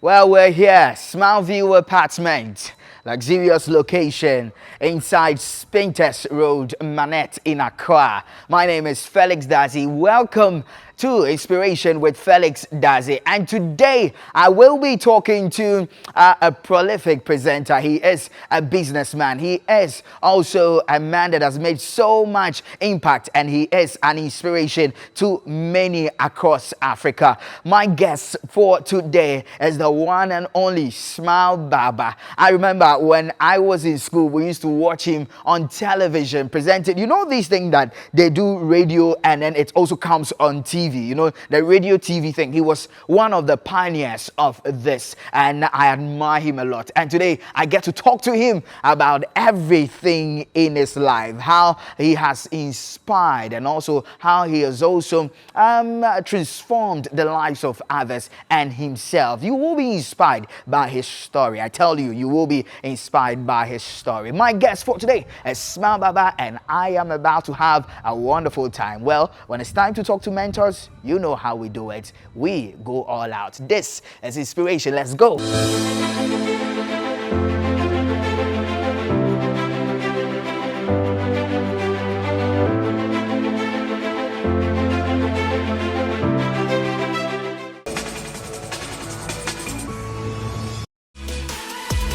Well, we're here, Smileview Apartment, luxurious location inside Spintex Road, Manette in Accra. My name is Felix Dadzie. Welcome to Inspiration with Felix Dadzie. And today I will be talking to a prolific presenter. He is a businessman. He is also a man that has made so much impact, and he is an inspiration to many across Africa. My guest for today is the one and only Baaba. I remember when I was in school, we used to watch him on television presented. You know these things that they do radio and then it also comes on TV. You know, the radio TV thing. He was one of the pioneers of this, and I admire him a lot. And today I get to talk to him about everything in his life, how he has inspired and also how he has also transformed the lives of others and himself. You will be inspired by his story. I tell you, you will be inspired by his story. My guest for today is Baaba, and I am about to have a wonderful time. Well, when it's time to talk to mentors, you know how we do it. We go all out. This is Inspiration. Let's go.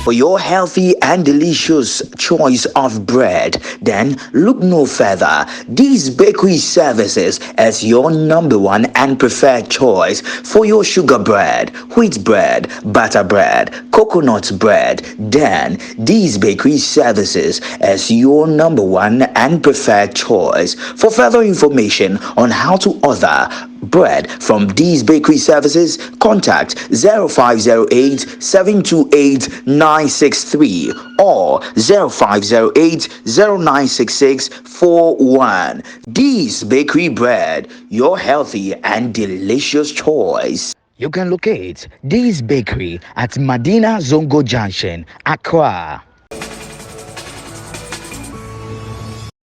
For your healthy and delicious choice of bread, then look no further. These bakery services as your number one and preferred choice for your sugar bread, wheat bread, butter bread, coconut bread. Then these bakery services as your number one and preferred choice. For further information on how to order bread from these bakery services, contact 0508 728 963 or 0508 0966 41. These bakery bread, your healthy and delicious choice. You can locate this bakery at Madina Zongo Junction, Accra.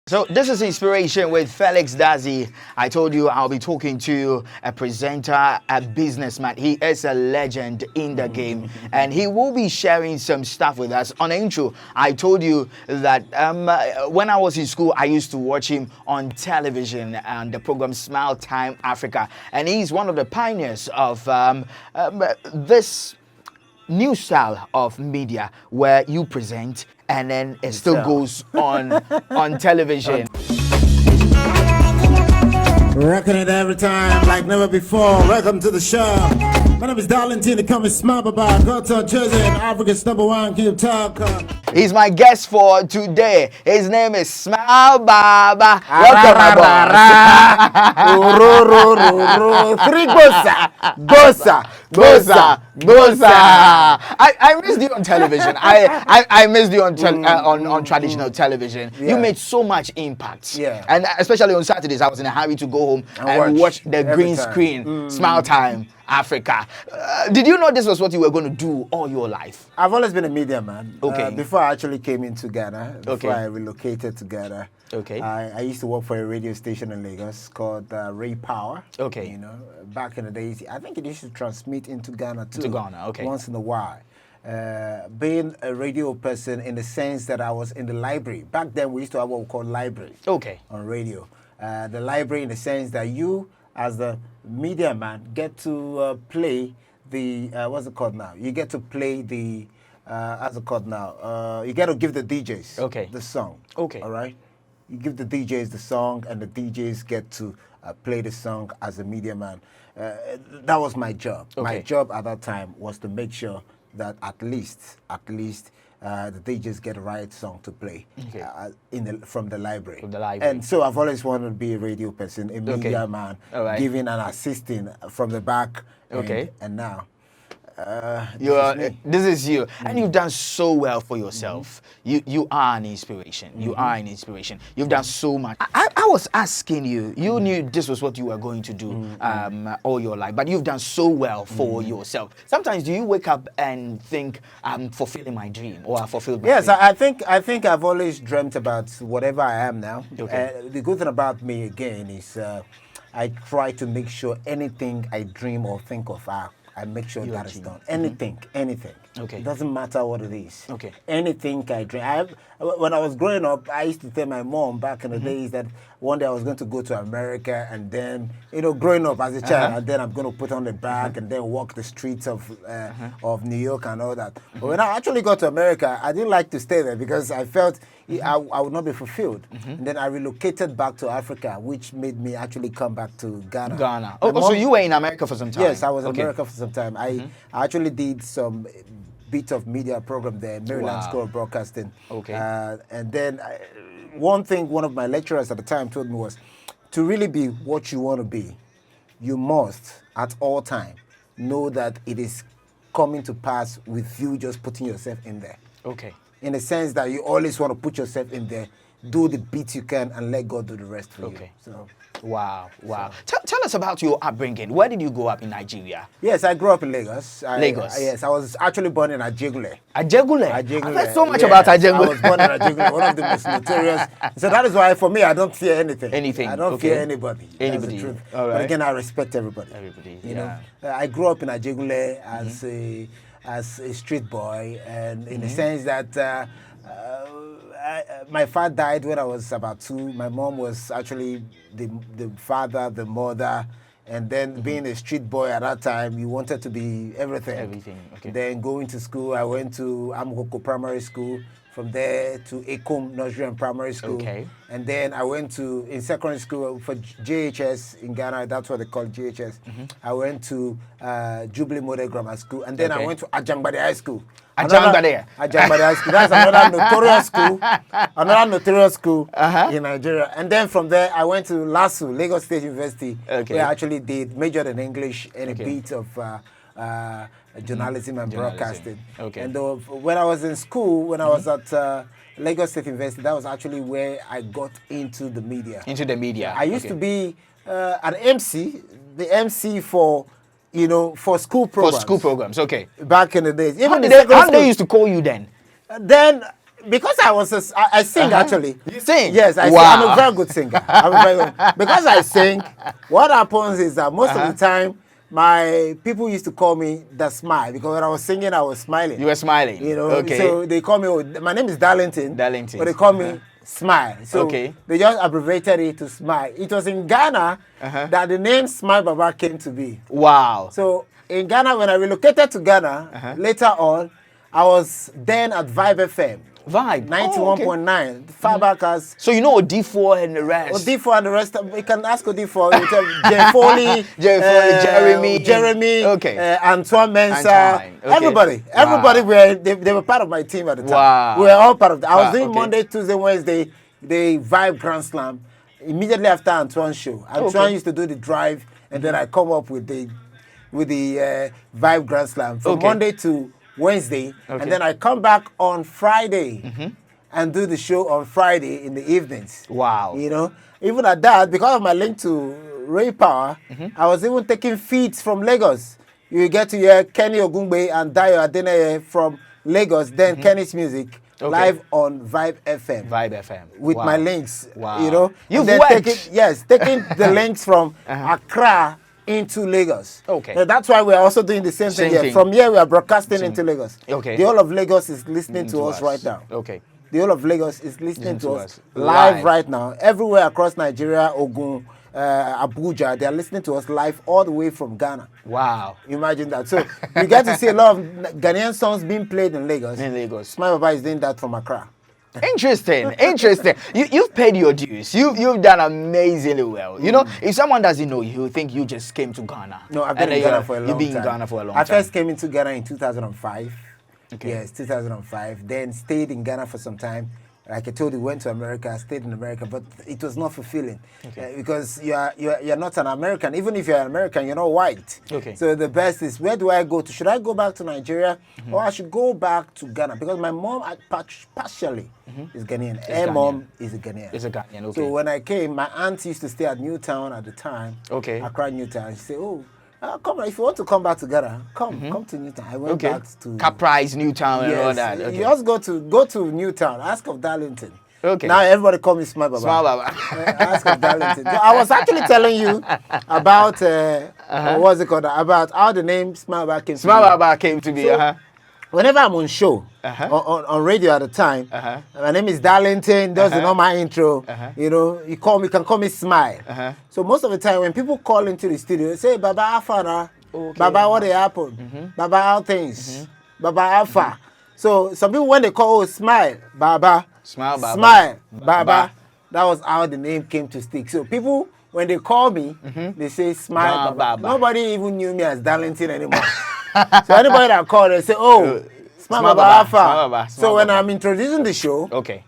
So this is Inspiration with Felix Dadzie. I told you I'll be talking to a presenter, a businessman. He is a legend in the game, and he will be sharing some stuff with us. On the intro, I told you that when I was in school, I used to watch him on television and the program Smile Time Africa, and he's one of the pioneers of this new style of media where you present and then it still goes on television. Rocking it every time like never before. Welcome to the show. My name is Darlington, the coming Baaba. Go to Jersey and Africa's number one King Talk. He's my guest for today. His name is Baaba. Welcome aboard. Three gosa. I missed you on television. I missed you on traditional television. Yeah. You made so much impact. Yeah. And especially on Saturdays, I was in a hurry to go home and watch the green screen, Smile Time Africa. Did you know this was what you were going to do all your life? I've always been a media man. Okay. Before I actually came into Ghana, before Okay. I relocated to Ghana, Okay. I used to work for a radio station in Lagos called Ray Power. Okay. You know, back in the days, I think it used to transmit into Ghana too. To Ghana, okay. Once in a while. Being a radio person in the sense that I was in the library. Back then, we used to have what we call libraries. Okay. On radio. The library in the sense that you, as the media man, get to play the, what's it called now? You get to play the, how's it called now? You get to give the DJs the song. Okay. All right? You give the DJs the song, and the DJs get to play the song as a media man. That was my job. Okay. My job at that time was to make sure that at least the DJs get the right song to play from the library. From the library. And so I've always wanted to be a radio person, a media man, giving and assisting from the back. And now. This is you, and you've done so well for yourself. You are an inspiration. You are an inspiration. You've done so much. I was asking you. You knew this was what you were going to do all your life, but you've done so well for yourself. Sometimes do you wake up and think, I'm fulfilling my dream, or I fulfilled my dream? I think I've always dreamt about whatever I am now. The good thing about me again is I try to make sure anything I dream or think of, I make sure that is achieve. done. Anything. Okay. It doesn't matter what it is. Okay. Anything I dream. When I was growing up, I used to tell my mom back in the days that one day I was going to go to America, and then, growing up as a child, and then I'm going to put on the bag and then walk the streets of New York and all that. But when I actually got to America, I didn't like to stay there because I felt I would not be fulfilled. And then I relocated back to Africa, which made me actually come back to Ghana. Ghana. Oh, so you were in America for some time? Yes, I was in America for some time. I actually did some bit of media program there, Maryland School of Broadcasting. Okay. And then one thing one of my lecturers at the time told me was, to really be what you want to be, you must at all time know that it is coming to pass with you just putting yourself in there. Okay. In the sense that you always want to put yourself in there, do the bit you can, and let God do the rest for you. So. Wow. Tell us about your upbringing. Where did you grow up in Nigeria? Yes, I grew up in Lagos. Lagos? Yes, I was actually born in Ajegule. Ajegule? Ajegule. I've heard so much about Ajegule. I was born in Ajegule, one of the most notorious. So that is why, for me, I don't fear anything. Anything. I don't fear anybody. That's the truth. All right. But again, I respect everybody. You know, I grew up in Ajegule as a street boy, and in the sense that my father died when I was about 2. My mom was actually the father, the mother, and then being a street boy at that time, you wanted to be everything. Everything, okay. Then going to school, I went to Amukoko Primary School. From there to Ekom Nursery and Primary School. Okay. And then I went in secondary school for JHS in Ghana. That's what they call JHS. I went to Jubilee Model Grammar School. And then I went to Ajangbade High School. Ajangbade High School. That's another notorious school. Another notorious school in Nigeria. And then from there, I went to LASU, Lagos State University, where I actually majored in English and a bit of journalism and broadcasting. Okay. And when I was in school, when I was at Lagos State University, that was actually where I got into the media. Into the media. I used to be an MC, the MC for school programs. For school programs, okay. Back in the days. How they used to call you then? Then, because I sing actually. You sing? Yes, I sing. I'm a very good singer. Because I sing, what happens is that most of the time, my people used to call me the smile, because when I was singing, I was smiling. You were smiling. Okay. So they call me, my name is Darlington. Darlington. But they call me Smile. So they just abbreviated it to Smile. It was in Ghana that the name Smile Baaba came to be. Wow. So in Ghana, when I relocated to Ghana, later on, I was then at Vibe FM. Vibe. 91.9. Far back as. So you know D4 and the rest. D4 and the rest. You can ask D4. You tell Jay Foley, Jeremy. Okay. Antoine Mensah. Okay. Everybody they were part of my team at the time. Wow. We were all part of that. I was doing Monday, Tuesday, Wednesday, the Vibe Grand Slam. Immediately after Antoine's show. Antoine used to do the drive, and then I come up with the Vibe Grand Slam from Monday to Wednesday, and then I come back on Friday and do the show on Friday in the evenings. Wow. Even at that, because of my link to Ray Power, I was even taking feeds from Lagos. You get to hear Kenny Ogungbe and Dayo Adeneye from Lagos, then Kenny's music live on Vibe FM. Vibe FM. With my links. Wow. You've worked. Taking the links from Accra into Lagos. Okay. Now, that's why we're also doing the same thing here. From here, we are broadcasting into Lagos. Okay. The whole of Lagos is listening to us right now. Okay. The whole of Lagos is listening to us live right now. Everywhere across Nigeria, Ogun, Abuja, they are listening to us live all the way from Ghana. Wow. Imagine that. So you get to see a lot of Ghanaian songs being played in Lagos. Smile Baaba is doing that from Accra. Interesting. You've paid your dues. You've done amazingly well. If someone doesn't know you, he'll think you just came to Ghana. No, I've been in Ghana for a long time. You've been in Ghana for a long time. I first came into Ghana in 2005. Okay. Yes, 2005. Then stayed in Ghana for some time. Like I told you, went to America, stayed in America, but it was not fulfilling because you're not an American. Even if you're an American, you're not white. Okay. So the best is, where do I go to? Should I go back to Nigeria or I should go back to Ghana? Because my mom partially is Ghanaian. Her mom is a Ghanaian. Is a Ghanaian. Okay. So when I came, my aunt used to stay at Newtown at the time. Okay. Accra, Newtown. She said, come if you want to come back to Ghana, come to Newtown. I went back to Caprice, Newtown, and all that. You just go to Newtown. Ask of Darlington. Okay. Now everybody call me Smile Baba. Smile Baba. Ask of Darlington. I was actually telling you about what's it called? About how the name Smile Baba came to Smile be. Baba came to be. So, whenever I'm on show, on radio at the time, my name is Darlington, that's the normal intro. You know, you can call me Smile. So most of the time when people call into the studio, they say, Baba Afara, Baba, what happened? Baba, how things? Baba Alpha. So some people, when they call, Smile, Baba, Smile Baba. Smile, Baba. That was how the name came to stick. So people, when they call me, they say Smile Baba. Nobody even knew me as Darlington anymore. So anybody that called, they say, oh, Smile Baba Alpha. So when I'm introducing the show, okay.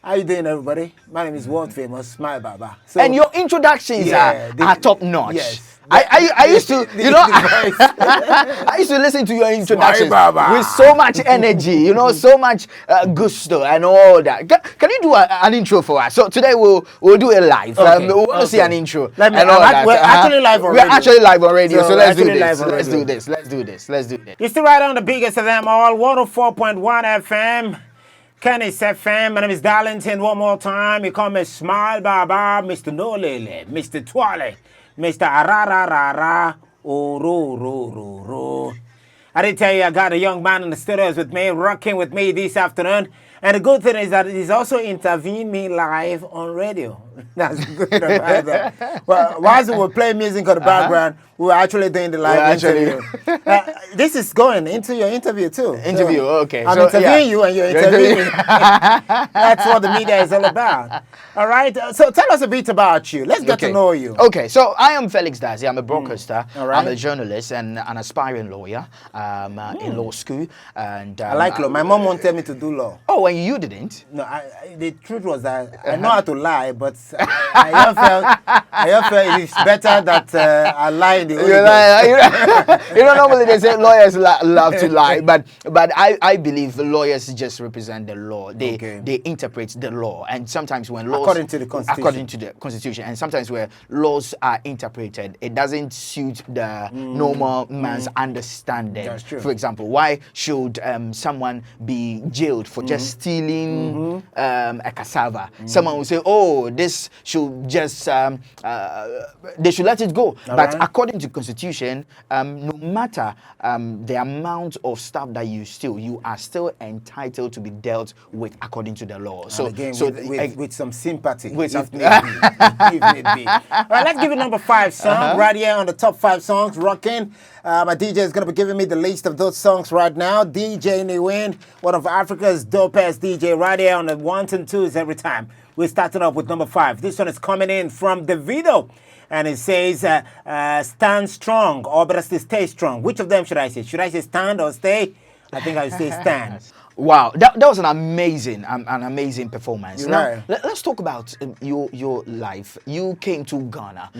how you doing, everybody? My name is world famous Smile Baba. So, And your introductions are top notch. Yes. I used to, you know, I used to listen to your introductions with so much energy, you know, so much gusto and all that. Can you do an intro for us? So today we'll do it live. We want to see an intro. We're actually live on radio. We're actually live on radio, so let's do this. Let's do this. You're still right on the biggest of them all, 104.1 FM. Kenny's FM. My name is Darlington. One more time. You call me Smile Baba, Mr. Nolele, Mr. Twale, Mr. Arararara, Oro. I did tell you I got a young man in the studios with me, rocking with me this afternoon. And the good thing is that he's also interviewing me live on radio. That's good about that. Well, whilst we were playing music on the background, we were actually doing the live interview. This is going into your interview too. Interview, so okay. I'm interviewing you and you're interviewing me. That's what the media is all about. All right. So tell us a bit about you. Let's get to know you. Okay. So I am Felix Dadzie. I'm a broadcaster. All right. I'm a journalist and an aspiring lawyer in law school. And I like law. My mom wanted me to do law. Oh, and you didn't? No, the truth was that I know how to lie, but I just felt it's better that I lie in the you know, normally they say lawyers love to lie, but I believe lawyers just represent the law. They interpret the law, and sometimes when laws according to the constitution, and sometimes where laws are interpreted, it doesn't suit the normal man's understanding. That's true. For example, why should someone be jailed for just stealing a cassava? Someone will say, oh, this should just they should let it go. But according to constitution, no matter the amount of stuff that you steal, you are still entitled to be dealt with according to the law. So, again, so with some sympathy, with if need be. If need be. All right, let's give it number 5 song right here on the top 5 songs rocking. My DJ is going to be giving me the list of those songs right now. DJ Niwin, one of Africa's dopest DJ, right here on the 1s and 2s every time. We're starting off with number 5. This one is coming in from Davido. And it says, stand strong, or better still, stay strong. Which of them should I say? Should I say stand or stay? I think I would say stand. Wow, that was an amazing performance. You're Now, right. let's talk about your life. You came to Ghana,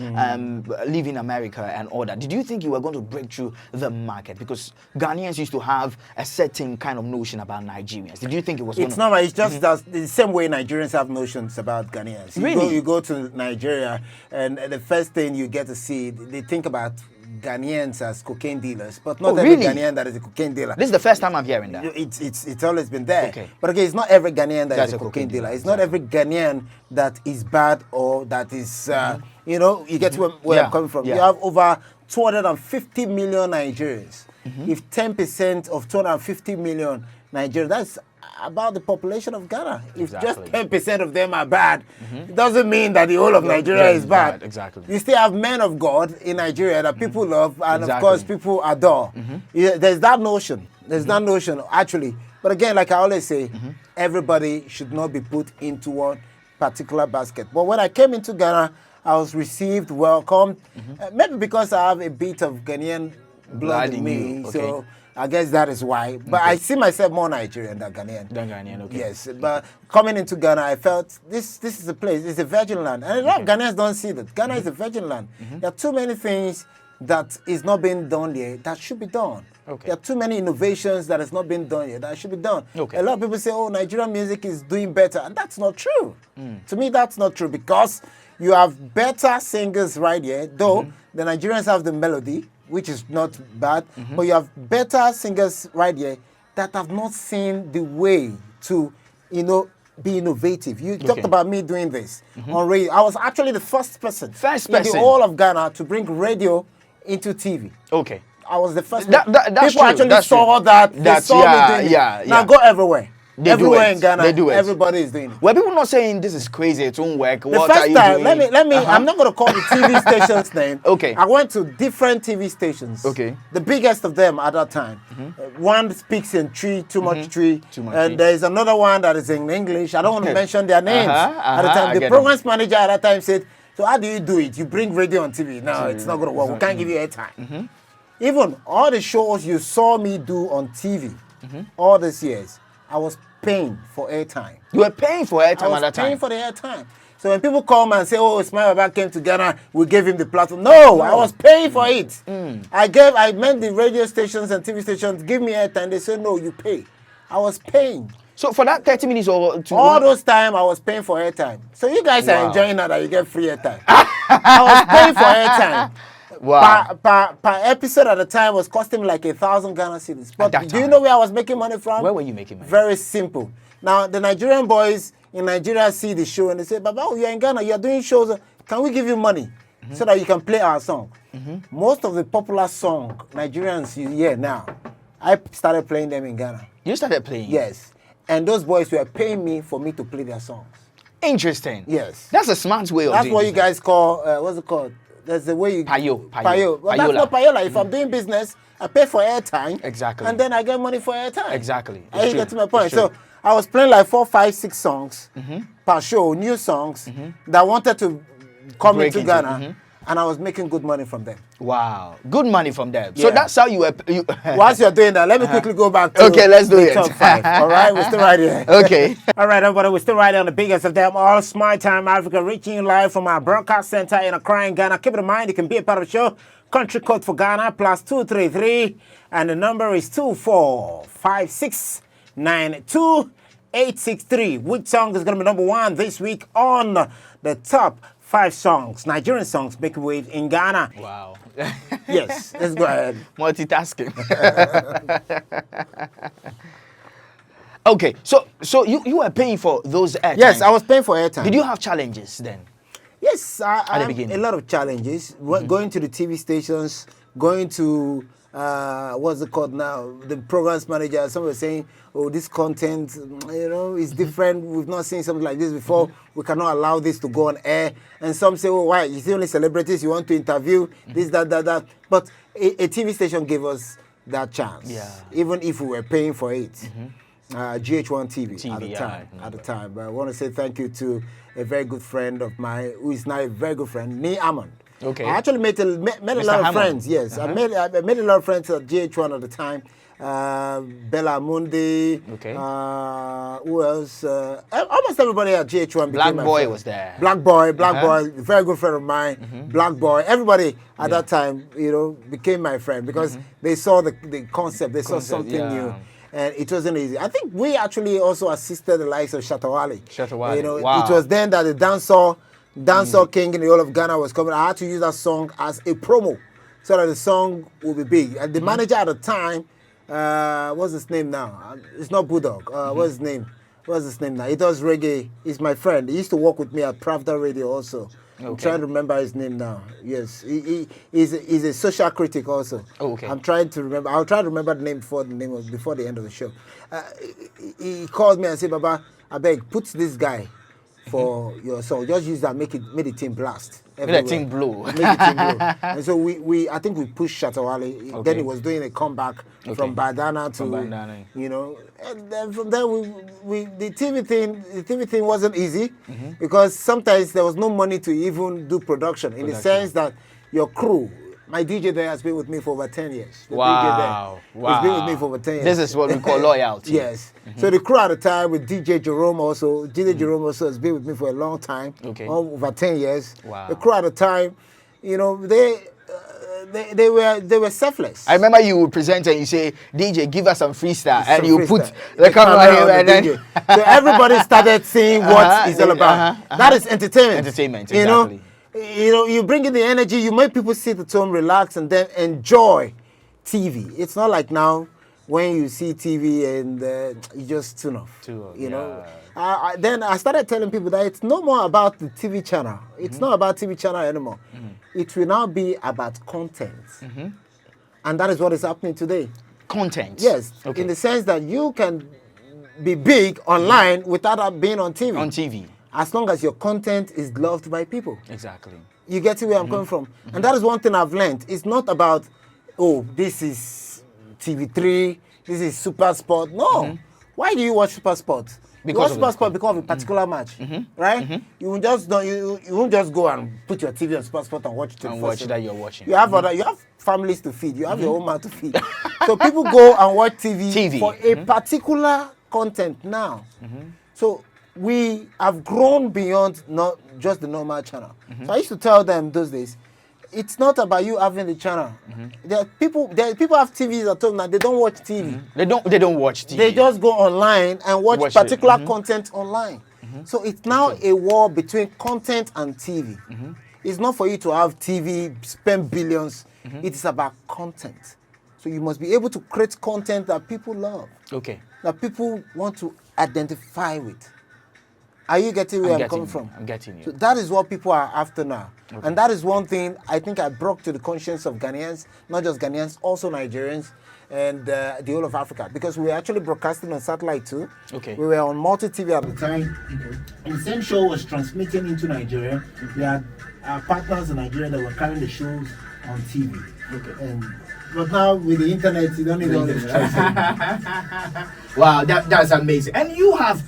live in America and all that. Did you think you were going to break through the market? Because Ghanaians used to have a certain kind of notion about Nigerians. Did you think it was It's not. It's just the same way Nigerians have notions about Ghanaians. Really? You go to Nigeria, and the first thing you get to see, they think about Ghanaians as cocaine dealers, but not every really? Ghanaian that is a cocaine dealer. This is the first time I'm hearing that. It's always been there. Okay. But again, it's not every Ghanaian That's that is a cocaine dealer. It's not every Ghanaian that is bad or that is, you know, you get where I'm coming from. Yeah. You have over 250 million Nigerians. If 10% of 250 million Nigerians, that's about the population of Ghana. If just 10% of them are bad, it doesn't mean that the whole of Nigeria is bad. Exactly. You still have men of God in Nigeria that people love and of course people adore. There's that notion. There's that notion actually. But again, like I always say, everybody should not be put into one particular basket. But when I came into Ghana, I was received, welcomed. Maybe because I have a bit of Ghanaian blood in me. So I guess that is why. But I see myself more Nigerian than Ghanaian. Okay. Yes, but coming into Ghana, I felt this is a place, it's a virgin land. And a lot of Ghanaians don't see that. Ghana is a virgin land. There are too many things that is not being done there that should be done. There are too many innovations that has not been done yet that should be done. A lot of people say, oh, Nigerian music is doing better. And that's not true. To me, that's not true because you have better singers right here, though the Nigerians have the melody, which is not bad, but you have better singers right here that have not seen the way to, you know, be innovative. You talked about me doing this on radio. I was actually the first person First in the person. whole of Ghana to bring radio into TV. Okay. I was the first. That's People true, actually that's saw true. that. They That's- saw yeah, me doing yeah, it. Now yeah. go everywhere. They do everywhere it. in Ghana, They do it. everybody is doing it. Were people not saying this is crazy, it won't work? The What are first you time, doing? let me. I'm not going to call the TV station's name. Okay. I went to different TV stations. Okay. The biggest of them at that time. One speaks in Tree, too much Tree. Too much And Tree. there is another one that is in English. I don't want to mention their names. At the I time, the get programs manager at that time said, "So how do you do it? You bring radio on TV? No, it's not going to work. We can't give you airtime." Even all the shows you saw me do on TV, all these years, I was paying for airtime. You were paying for I airtime was at that paying time. for the airtime. So when people come and say, "Oh, Ismail Baba came to Ghana, we gave him the platform." No, I was paying for it. I meant the radio stations and TV stations give me airtime. They said, "No, you pay." I was paying. So for that 30 minutes or to All those time I was paying for airtime. So you guys are Wow. enjoying that you get free airtime. I was paying for airtime. Wow. Per episode at the time was costing me like 1,000 Ghana cedis. But that do you time. know where I was making money from? Where were you making money? Very simple. Now the Nigerian boys in Nigeria see the show and they say, "Baba, you're in Ghana, you're doing shows. Can we give you money so that you can play our song?" Most of the popular song Nigerians you hear now, I started playing them in Ghana. You started playing? Yes. And those boys were paying me for me to play their songs. Interesting. Yes. That's a smart way of That's doing what you business. guys call, what's it called? That's the way you... Payo. Payo. Well, that's Payola. not payola. If I'm doing business, I pay for airtime. Exactly. And then I get money for airtime. Exactly. It's I true. get to my point. It's true. So I was playing like 4, 5, 6 songs per show, new songs that wanted to come Break into into, Ghana. And I was making good money from them. Wow. Good money from them. So Yeah. that's how you were... Whilst you're doing that, let me quickly go back to Okay, let's do the it. top 5. All right, we're still right here. Okay. All right, everybody, we're still right on the biggest of them all, Smart Time Africa, reaching you live from our broadcast center in Accra, in Ghana. Keep it in mind, you can be a part of the show. Country code for Ghana, +233, and the number is 245692. Which song is going to be number 1 this week on the top 5 songs, Nigerian songs making waves in Ghana? Wow. Yes, let's go ahead. Multitasking. Okay, so you were paying for those airtime. Yes, I was paying for airtime. Did you have challenges then? Yes, I the had beginning? a lot of challenges. Going to the TV stations, going to what's it called now? The programs manager. Some were saying, "Oh, this content, is different. We've not seen something like this before. We cannot allow this to go on air." And some say, "Oh, why? You see only celebrities you want to interview? This, that." But a TV station gave us that chance. Yeah. Even if we were paying for it. GH1 TV at the yeah, time. I At the time, but I want to say thank you to a very good friend of mine, who is now a very good friend, Nee Amon. Okay. I actually met a lot of Hammond. friends. Yes, I made a lot of friends at GH1 at the time. Bella Mundi. Okay. Who else? Almost everybody at GH1 became Black my Boy friend. was there. Black Boy, very good friend of mine. Black Boy, everybody at that time, became my friend because they saw the concept. They saw something yeah. new. And it wasn't easy. I think we actually also assisted the likes of Shatawale. Shatawale, wow. It was then that the dancehall king in the whole of Ghana was coming. I had to use that song as a promo so that the song would be big. And the manager at the time, what's his name now? It's not Bulldog. What's his name? What's his name now? He does reggae. He's my friend. He used to work with me at Pravda Radio also. I'm trying to remember his name now. Yes, he's a social critic also. Oh, okay. I'm trying to remember. I'll try to remember the name before the end of the show. He called me and said, "Baba, I beg, put this guy for your song. Just use that, make the team blast. Make the team blow. Make the team blow." And so I think we pushed Shatawale. Okay. Then he was doing a comeback from Badana to, Badana. and then from there the TV thing wasn't easy because sometimes there was no money to even do production in the sense that your crew. My DJ there has been with me for over 10 years. The DJ there has been with me for over 10 years. This is what we call loyalty. Yes. So the crew at the time with DJ Jerome also has been with me for a long time. Okay. Over 10 years. Wow. The crew at the time, they were selfless. I remember you would present and you say, "DJ, give us some freestyle," and Some you freestyle. put the camera on here the and then. DJ. So everybody started seeing what it's all about. That is entertainment. Entertainment, You know? exactly. You bring in the energy, you make people sit at home, relax, and then enjoy TV. It's not like now when you see TV and you just tune off. Tune off, You know, then I started telling people that it's no more about the TV channel. It's not about TV channel anymore. It will now be about content. And that is what is happening today. Content. Yes, Okay. in the sense that you can be big online without being on TV. On TV. As long as your content is loved by people. Exactly. You get where I'm coming from? And that is one thing I've learned. It's not about, oh, this is TV3, this is Super Sport. No. Why do you watch Super Sport? You watch Super Sport because of a particular match, right? You won't just you won't just go and put your TV on Super Sport and watch it. And watch that you're watching. You have you have families to feed. You have your own man to feed. So people go and watch TV. For a particular content now. So we have grown beyond not just the normal channel. So I used to tell them those days, it's not about you having the channel. There are people have TVs at home now. They don't watch TV. They don't watch TV. They just go online and watch particular content online. So it's now a war between content and TV. It's not for you to have TV, spend billions. It is about content. So you must be able to create content that people love. Okay. That people want to identify with. Are you getting where I'm coming from? I'm getting you. So that is what people are after now. Okay. And that is one thing I think I brought to the conscience of Ghanaians, not just Ghanaians, also Nigerians and the whole of Africa. Because we were actually broadcasting on satellite too. Okay. We were on multi-TV at the time. And the same show was transmitting into Nigeria. We had our partners in Nigeria that were carrying the shows on TV. Okay. But now with the internet, you don't need all this choice. Wow, that's amazing. And you have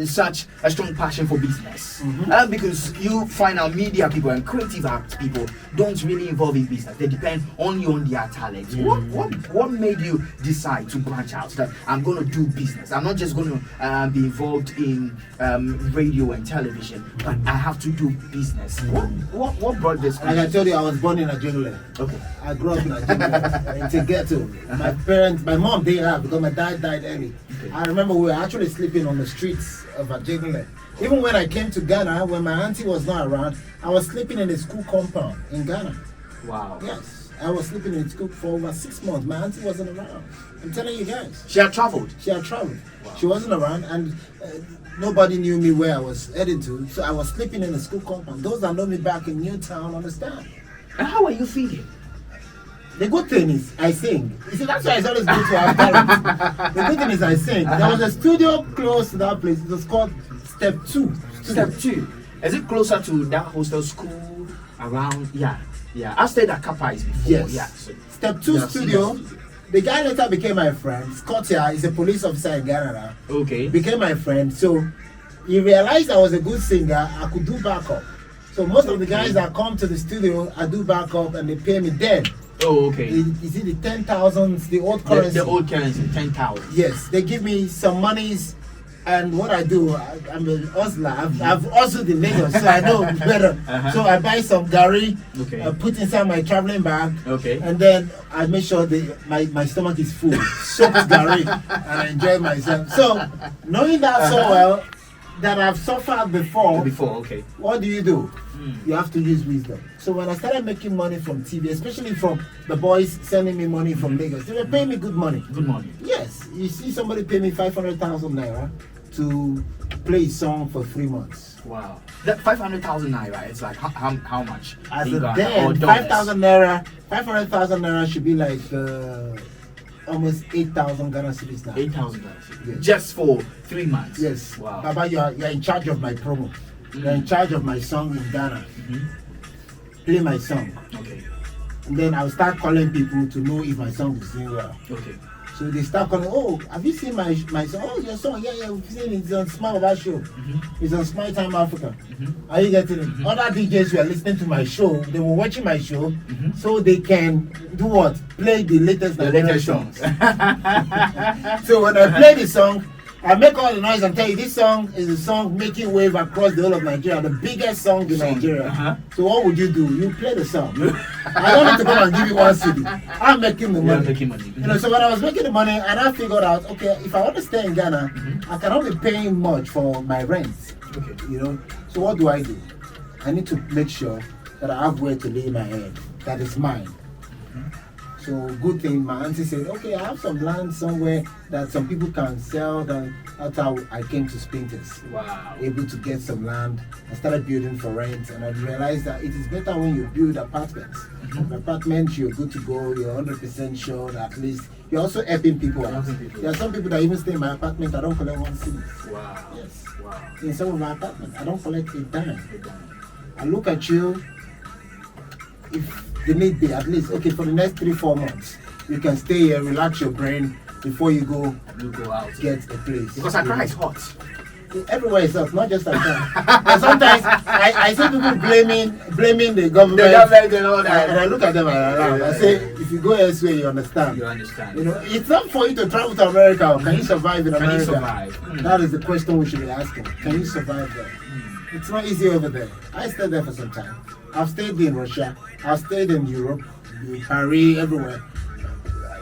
such a strong passion for business, because you find out media people and creative art people don't really involve in business. They depend only on their talents. What made you decide to branch out? That I'm going to do business. I'm not just going to be involved in radio and television, but I have to do business. What brought this? Like I told you, I was born in Ajegule. Okay. I grew up in Ajegule. It's a ghetto. My mom didn't have because my dad died early. Okay. I remember we were actually sleeping on the streets of Ajegule. Even when I came to Ghana, when my auntie was not around, I was sleeping in a school compound in Ghana. Wow. Yes. I was sleeping in school for over 6 months. My auntie wasn't around. I'm telling you guys. She had traveled? She had traveled. Wow. She wasn't around, and nobody knew me where I was heading to. So I was sleeping in a school compound. Those that know me back in Newtown understand. And how are you feeling? The good thing is I sing. You see, that's why it's always good to have talent. The good thing is I sing. There was a studio close to that place. It was called Step 2. Step 2. Is it closer to that hostel school around? Yeah. I stayed at Kapai's before. Yes. Yeah. So Step 2 studio. The guy later became my friend. Scott here is a police officer in Ghana now. Okay. Became my friend. So he realized I was a good singer. I could do backup. So most of the guys that come to the studio, I do backup and they pay me then. Oh, okay. Is it the 10,000s, the old currency? The old currency, 10,000. Yes, they give me some monies, and what I do, I'm a hustler. I've hustled in Lagos, so I know better. So I buy some gari, I put inside my traveling bag, and then I make sure my stomach is full, soaked gari, and I enjoy myself. So, knowing that so well, that I've suffered before, what do? You have to use wisdom. So when I started making money from TV, especially from the boys sending me money from Lagos, they were paying me good money. Good money. Yes. You see somebody pay me 500,000 naira to play a song for 3 months. Wow. That 500,000 naira, it's like how much? As of then, 5,000 naira, 500,000 naira should be like almost 8,000 Ghana cedis now. 8,000 Ghana cedis. Yes. Just for 3 months. Yes. Wow. Baba, you're in charge of my promo. You're in charge of my song in Ghana. Play my song. Okay. And then I'll start calling people to know if my song is doing well. Okay. So they start calling, oh, have you seen my song? Oh, your song, yeah, we've seen it. It's on Smile Baba Show. It's on Smile Time Africa. Are you getting it? Other DJs who are listening to my show, they were watching my show, so they can do what? Play the latest songs. So when I play the song, I make all the noise and tell you this song is a song making wave across the whole of Nigeria, the biggest song in Nigeria. So what would you do? You play the song. I don't need to come and give you one CD. I'm making the money. You know, so when I was making the money, and I figured out, okay, if I want to stay in Ghana, I cannot be paying much for my rent. You know, so what do? I need to make sure that I have where to lay my head. That is mine. So good thing, my auntie said, okay, I have some land somewhere that some people can sell. That's how I came to Spinters. Wow. Able to get some land. I started building for rent, and I realized that it is better when you build apartments. Apartments, you're good to go. You're 100% sure that at least you're also helping people out. There are some people that even stay in my apartment. I don't collect 1 cent. Wow. Yes. Wow. In some of my apartments, I don't collect a dime. I look at you. If the need be, at least, okay, for the next 3-4 months, you can stay here, relax your brain before you go out. get a place. Because Accra is hot. Everywhere is hot, not just Accra. But sometimes I see people blaming the government. The government and all that. And I look at them and I laugh. I say, if you go elsewhere, you understand. You understand. You know, it's not for you to travel to America. Can you survive in America? Can you survive? That is the question we should be asking. Can you survive there? It's not easy over there. I stayed there for some time. I've stayed in Russia. I've stayed in Europe, in Paris, everywhere.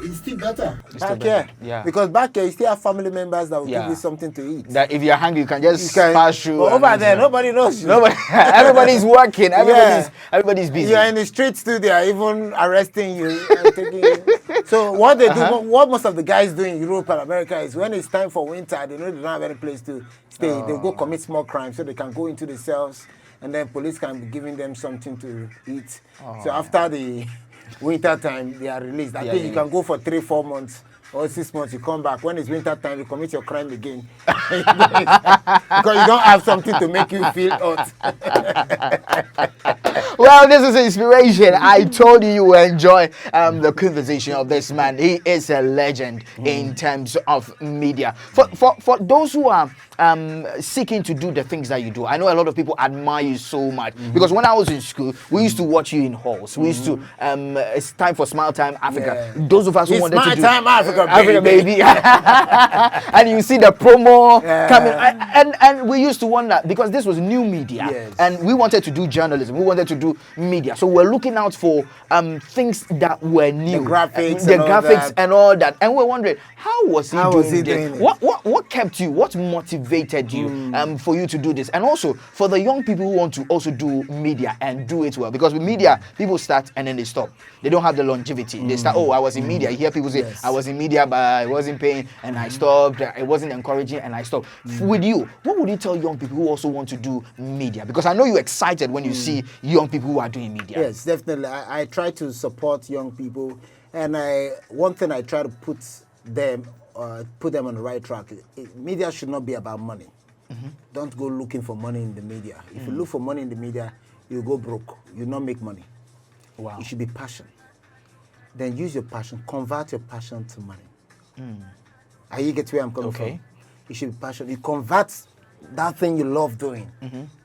It's still better back here. Yeah. Because back here, you still have family members that will give you something to eat. That if you're hungry, you can just pass through. But over there, nobody knows you. Nobody, everybody's working. Everybody's busy. You're in the streets too. They are even arresting you and taking you. So what they do, what most of the guys do in Europe and America is when it's time for winter, they know they don't have any place to stay. They'll go commit small crimes so they can go into the cells, and then police can be giving them something to eat. So after the winter time, they are released. I think you can go for 3-4 months or 6 months. You come back. When it's winter time, you commit your crime again. Because you don't have something to make you feel hot. Well, this is inspiration. I told you will enjoy the conversation of this man. He is a legend in terms of media. For those who are seeking to do the things that you do, I know a lot of people admire you so much because when I was in school, we used to watch you in halls. We used to it's time for Smile Time Africa. Those of us who wanted to do Time Africa, baby. And you see the promo coming, and we used to wonder because this was new media, and we wanted to do journalism. We wanted to do media, so we're looking out for things that were new, the graphics, and all that. And we're wondering how was he doing it? What kept you? What motivated you for you to do this? And also for the young people who want to also do media and do it well, because with media people start and then they stop. They don't have the longevity. They start, I was in media. You hear people say, I was in media, but I wasn't paying and I stopped. It wasn't encouraging and I stopped. With you, what would you tell young people who also want to do media? Because I know you're excited when you see young people who are doing media. Yes, definitely. I try to support young people, and one thing I try to put them on the right track. Media should not be about money. Don't go looking for money in the media. If you look for money in the media, you go broke. You not make money. Wow. It should be passion. Then use your passion, convert your passion to money. Are you get where I'm coming from? It should be passion. You convert that thing you love doing,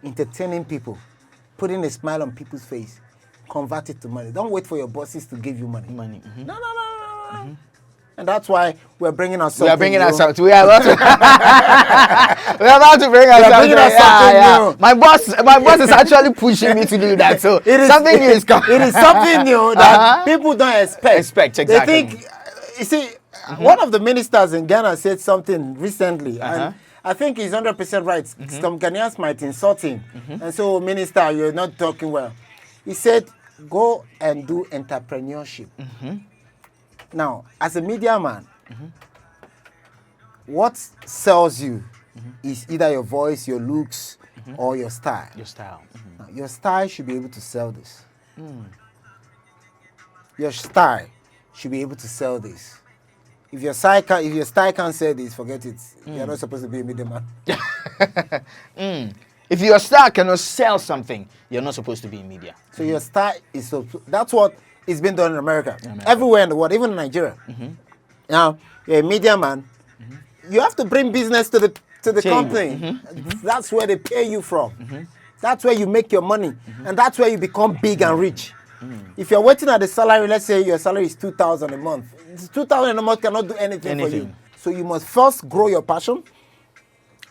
entertaining people, putting a smile on people's face, convert it to money. Don't wait for your bosses to give you money. No. And that's why we're bringing ourselves. We are bringing ourselves. We are about to. We are about to bring ourselves. My boss is actually pushing me to do that. So something new is coming. It is something new that people don't expect. Exactly. They think. You see, one of the ministers in Ghana said something recently, and I think he's 100% right. Some Ghanaians might insult him, and so, minister, you're not talking well. He said, "Go and do entrepreneurship." Now, as a media man, what sells you is either your voice, your looks, or your style. Your style. Now, your style should be able to sell this. Your style should be able to sell this. If your style can't sell this, forget it. You're not supposed to be a media man. If your style cannot sell something, you're not supposed to be in media. So your style is that's what is being done in America. Everywhere in the world, even in Nigeria. Now, you're a media man. You have to bring business to the company. That's where they pay you from. That's where you make your money. And that's where you become big and rich. If you're waiting at the salary, let's say your salary is 2,000 a month. 2,000 a month cannot do anything for you. So you must first grow your passion.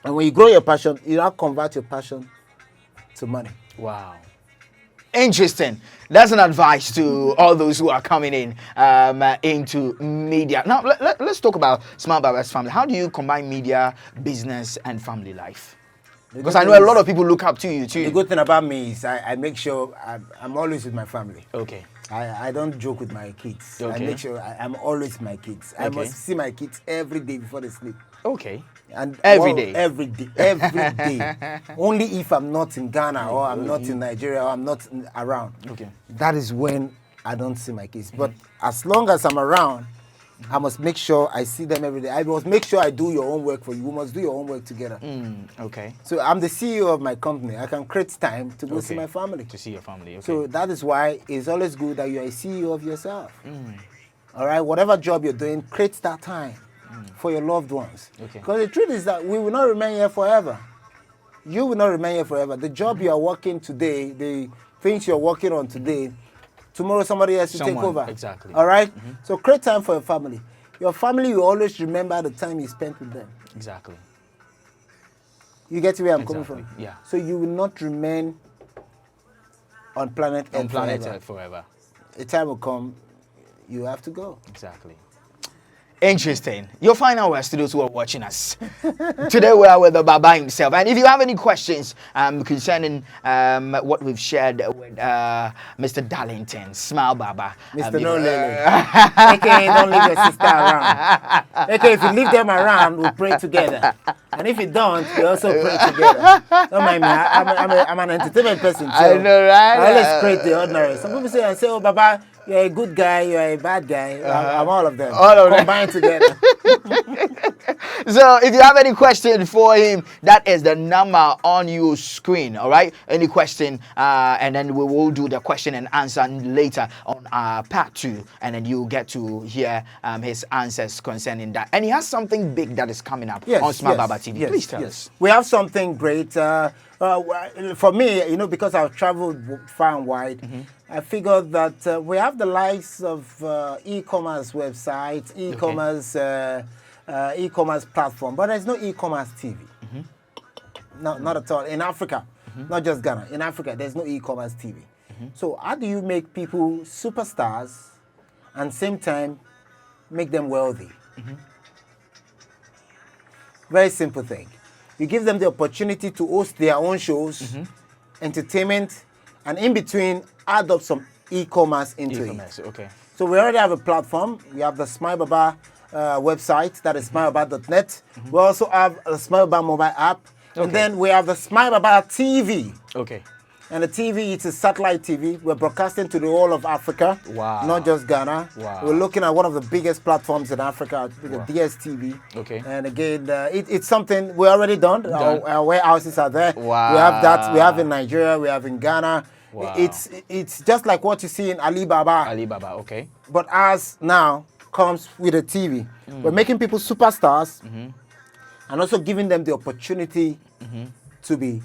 And when you grow your passion, you now convert your passion to money. Wow. Interesting. That's an advice to all those who are coming in into media. Now, let's talk about Smile Baaba's family. How do you combine media, business, and family life? Because I know a lot of people look up to you too. The good thing about me is I make sure I'm always with my family. Okay. I don't joke with my kids. I Okay. make sure I'm always with my kids. I Okay. must see my kids every day before they sleep. Okay. And Every day? Every day. Only if I'm not in Ghana or I'm not in Nigeria or I'm not around. Okay. That is when I don't see my kids. But as long as I'm around, I must make sure I see them every day. I must make sure I do your own work for you. We must do your own work together. Okay. So I'm the CEO of my company. I can create time to go see my family. To see your family. Okay. So that is why it's always good that you're a CEO of yourself. All right, whatever job you're doing, create that time for your loved ones. Okay. Because the truth is that we will not remain here forever. You will not remain here forever. The job you are working today, the things you're working on today, tomorrow somebody else will take over. Exactly. All right? So create time for your family. Your family will always remember the time you spent with them. Exactly. You get where I'm coming from? Yeah. So you will not remain on planet Earth forever. A time will come, you have to go. Exactly. Interesting. You'll find out where studios who are watching us. Today we are with the Baaba himself. And if you have any questions concerning what we've shared with Mr. Darlington, Smile Baaba. Mr. No Lele. Okay, don't leave your sister around. Okay, if you leave them around, we'll pray together. And if you don't, we also pray together. Don't mind me. I'm an entertainment person too. I know, right? I always create the ordinary. Some people say, oh, Baba, you're a good guy, you're a bad guy. I'm all of them. All of them. Combined together. So if you have any question for him, that is the number on your screen. All right, any question, and then we will do the question and answer later on part 2, and then you'll get to hear his answers concerning that. And he has something big that is coming up on Smart Baaba TV. Please tell us. We have something great. For me, because I've traveled far and wide, I figured that we have the likes of e-commerce websites, e-commerce platform, but there's no e-commerce TV. No, not at all. In Africa, not just Ghana. In Africa, there's no e-commerce TV. So how do you make people superstars and same time make them wealthy? Very simple thing. You give them the opportunity to host their own shows, entertainment, and in between, add up some e-commerce into it. Okay. So we already have a platform. We have the Smile Baaba website, that is smilebaaba.net. We also have a Smile Baaba mobile app. And then we have the Smile Baaba TV. Okay. And the TV, it's a satellite TV. We're broadcasting to the whole of Africa, Wow. not just Ghana. Wow. We're looking at one of the biggest platforms in Africa, the DSTV. Okay. And again, it's something we're already done. Our warehouses are there. Wow. We have that. We have in Nigeria. We have in Ghana. Wow. It's just like what you see in Alibaba. Alibaba, okay. But ours now comes with a TV. We're making people superstars and also giving them the opportunity to be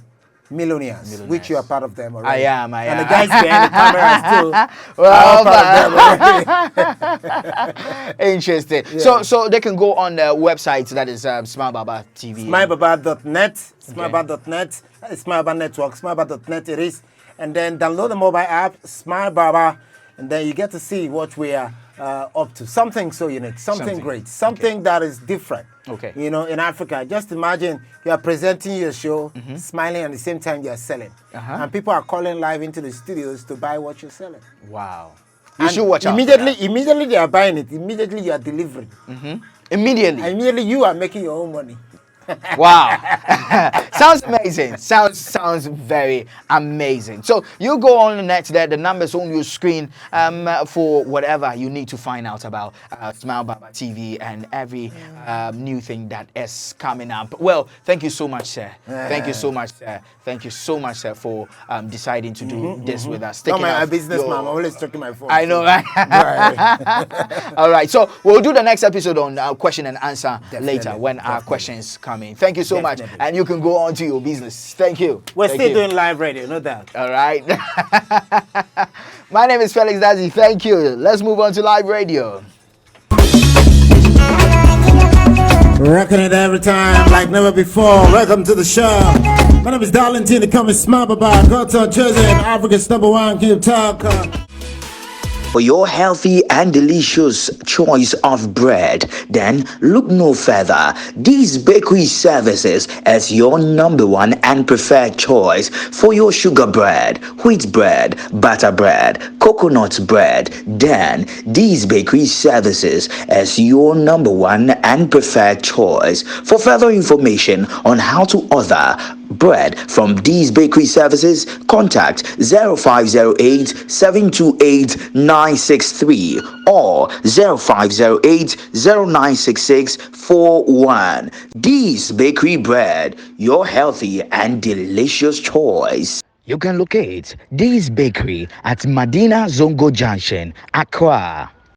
millionaires, which you are part of them already. I am. And the guys behind the cameras too. Well, interesting. Yeah. So they can go on the website that is Smile Baaba TV. Smilebaaba.net, Smilebaaba.net, Smilebaaba Network, Smilebaaba.net it is. And then download the mobile app, Smile Baaba, and then you get to see what we are up to. Something so unique, something great, something that is different. Okay. In Africa, just imagine you are presenting your show, smiling, at the same time you are selling. And people are calling live into the studios to buy what you're selling. Wow. You should watch out. Immediately they are buying it. Immediately you are delivering. Immediately. And immediately you are making your own money. Wow. Sounds amazing. Sounds very amazing. So you go on the net there, the numbers on your screen for whatever you need to find out about Smile Baaba TV and every new thing that is coming up. Well, thank you so much, sir. Thank you so much, sir. Thank you so much, sir, for deciding to do this with us. Not my business, man. I'm always checking my phone. I know, right? All right. So we'll do the next episode on question and answer later when our questions come in. Thank you so much. And you can go on to your business. Thank you. We're still doing live radio, no doubt. All right. My name is Felix Dadzie. Thank you. Let's move on to live radio. Rocking it every time like never before. Welcome to the show. My name is Darlington. The coming Smile Baaba. Go to Jersey, Africa's #1 King Talk. For your healthy and delicious choice of bread, then look no further. These bakery services as your number one and preferred choice for your sugar bread, wheat bread, butter bread, coconut bread. Then these bakery services as your number one and preferred choice. For further information on how to order bread from these bakery services, contact 0508 728 963 or 0508 0966 41. These bakery bread, your healthy and delicious choice. You can locate this bakery at Madina Zongo Junction, Accra.